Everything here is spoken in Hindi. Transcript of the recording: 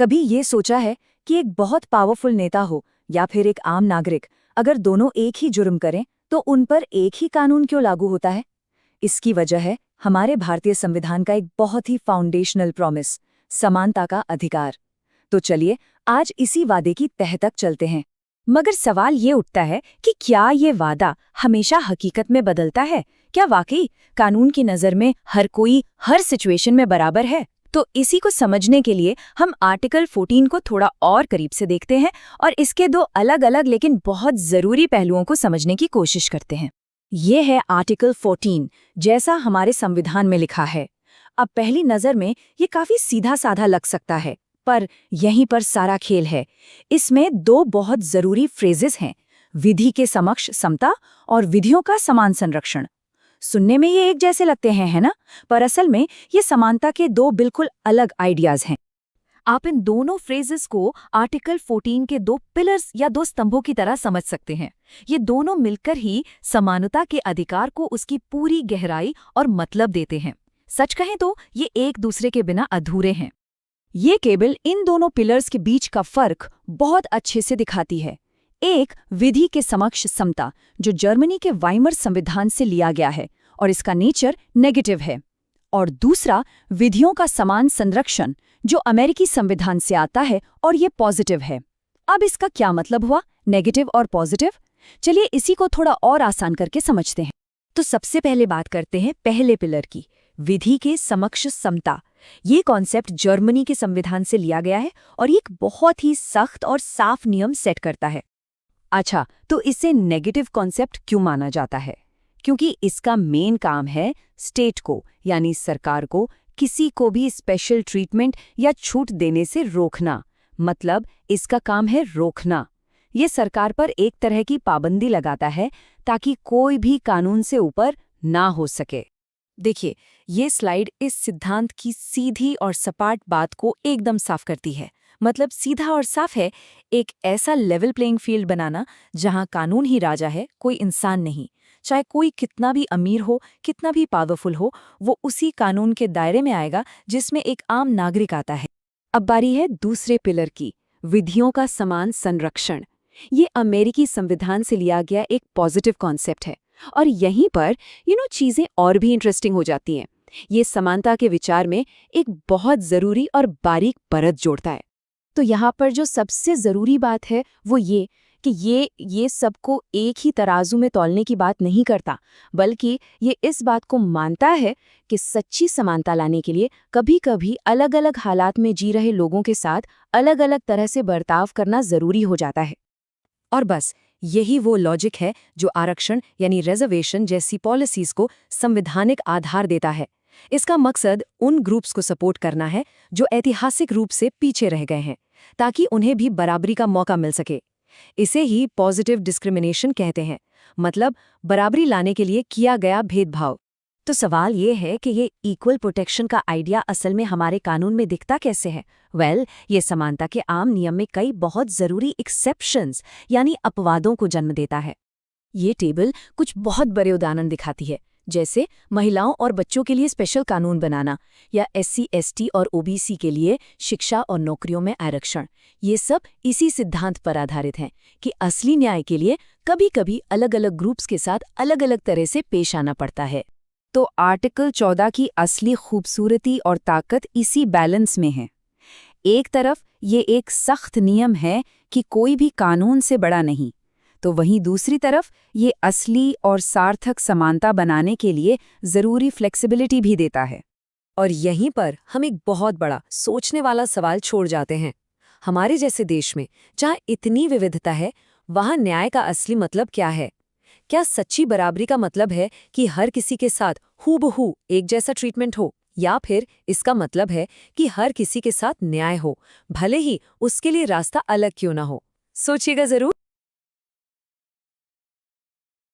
कभी ये सोचा है कि एक बहुत पावरफुल नेता हो या फिर एक आम नागरिक, अगर दोनों एक ही जुर्म करें तो उन पर एक ही कानून क्यों लागू होता है? इसकी वजह है हमारे भारतीय संविधान का एक बहुत ही फाउंडेशनल प्रॉमिस, समानता का अधिकार। तो चलिए आज इसी वादे की तह तक चलते हैं। मगर सवाल ये उठता है कि क्या ये वादा हमेशा हकीकत में बदलता है? क्या वाकई कानून की नज़र में हर कोई हर सिचुएशन में बराबर है? तो इसी को समझने के लिए हम आर्टिकल 14 को थोड़ा और करीब से देखते हैं और इसके दो अलग अलग लेकिन बहुत ज़रूरी पहलुओं को समझने की कोशिश करते हैं। ये है आर्टिकल 14, जैसा हमारे संविधान में लिखा है। अब पहली नज़र में ये काफ़ी सीधा साधा लग सकता है, पर यहीं पर सारा खेल है। इसमें दो बहुत ज़रूरी फ्रेजेस हैं, विधि के समक्ष समता और विधियों का समान संरक्षण। सुनने में ये एक जैसे लगते हैं, है ना? पर असल में ये समानता के दो बिल्कुल अलग आइडियाज हैं। आप इन दोनों फ्रेजेस को आर्टिकल 14 के दो पिलर्स या दो स्तंभों की तरह समझ सकते हैं। ये दोनों मिलकर ही समानता के अधिकार को उसकी पूरी गहराई और मतलब देते हैं। सच कहें तो ये एक दूसरे के बिना अधूरे हैं। ये केबल इन दोनों पिलर्स के बीच का फर्क बहुत अच्छे से दिखाती है। एक विधि के समक्ष समता, जो जर्मनी के वाइमर संविधान से लिया गया है और इसका नेचर नेगेटिव है, और दूसरा विधियों का समान संरक्षण, जो अमेरिकी संविधान से आता है और ये पॉजिटिव है। अब इसका क्या मतलब हुआ, नेगेटिव और पॉजिटिव? चलिए इसी को थोड़ा और आसान करके समझते हैं। तो सबसे पहले बात करते हैं पहले पिलर की, विधि के समक्ष समता। ये कॉन्सेप्ट जर्मनी के संविधान से लिया गया है और ये एक बहुत ही सख्त और साफ नियम सेट करता है। अच्छा, तो इसे नेगेटिव कॉन्सेप्ट क्यों माना जाता है? क्योंकि इसका मेन काम है स्टेट को, यानी सरकार को, किसी को भी स्पेशल ट्रीटमेंट या छूट देने से रोकना। मतलब इसका काम है रोकना। ये सरकार पर एक तरह की पाबंदी लगाता है ताकि कोई भी कानून से ऊपर ना हो सके। देखिए, ये स्लाइड इस सिद्धांत की सीधी और सपाट बात को एकदम साफ करती है। मतलब सीधा और साफ है, एक ऐसा लेवल प्लेइंग फील्ड बनाना जहां कानून ही राजा है, कोई इंसान नहीं। चाहे कोई कितना भी अमीर हो, कितना भी पावरफुल हो, वो उसी कानून के दायरे में आएगा जिसमें एक आम नागरिक आता है। अब बारी है दूसरे पिलर की, विधियों का समान संरक्षण। ये अमेरिकी संविधान से लिया गया एक पॉजिटिव कॉन्सेप्ट है और यहीं पर चीजें और भी इंटरेस्टिंग हो जाती हैं। ये समानता के विचार में एक बहुत जरूरी और बारीक परत जोड़ता है। तो यहाँ पर जो सबसे ज़रूरी बात है वो ये कि ये सबको एक ही तराजू में तौलने की बात नहीं करता, बल्कि ये इस बात को मानता है कि सच्ची समानता लाने के लिए कभी-कभी अलग-अलग हालात में जी रहे लोगों के साथ अलग-अलग तरह से बर्ताव करना ज़रूरी हो जाता है। और बस यही वो लॉजिक है जो आरक्षण यानी रिजर्वेशन जैसी पॉलिसीज़ को संवैधानिक आधार देता है। इसका मकसद उन ग्रुप्स को सपोर्ट करना है जो ऐतिहासिक रूप से पीछे रह गए हैं, ताकि उन्हें भी बराबरी का मौका मिल सके। इसे ही पॉजिटिव डिस्क्रिमिनेशन कहते हैं, मतलब बराबरी लाने के लिए किया गया भेदभाव। तो सवाल ये है कि ये इक्वल प्रोटेक्शन का आइडिया असल में हमारे कानून में दिखता कैसे है? ये समानता के आम नियम में कई बहुत ज़रूरी एक्सेप्शंस यानी अपवादों को जन्म देता है। ये टेबल कुछ बहुत बड़े उदाहरण दिखाती है, जैसे महिलाओं और बच्चों के लिए स्पेशल कानून बनाना या SC, ST और OBC के लिए शिक्षा और नौकरियों में आरक्षण। ये सब इसी सिद्धांत पर आधारित हैं कि असली न्याय के लिए कभी-कभी अलग-अलग ग्रुप्स के साथ अलग-अलग तरह से पेश आना पड़ता है। तो आर्टिकल 14 की असली खूबसूरती और ताकत इसी बैलेंस में है। एक तरफ ये एक सख्त नियम है कि कोई भी कानून से बड़ा नहीं, तो वहीं दूसरी तरफ ये असली और सार्थक समानता बनाने के लिए ज़रूरी फ्लेक्सिबिलिटी भी देता है। और यहीं पर हम एक बहुत बड़ा सोचने वाला सवाल छोड़ जाते हैं। हमारे जैसे देश में जहाँ इतनी विविधता है, वहाँ न्याय का असली मतलब क्या है? क्या सच्ची बराबरी का मतलब है कि हर किसी के साथ हूबहू एक जैसा ट्रीटमेंट हो, या फिर इसका मतलब है कि हर किसी के साथ न्याय हो, भले ही उसके लिए रास्ता अलग क्यों ना हो? सोचिएगा ज़रूर।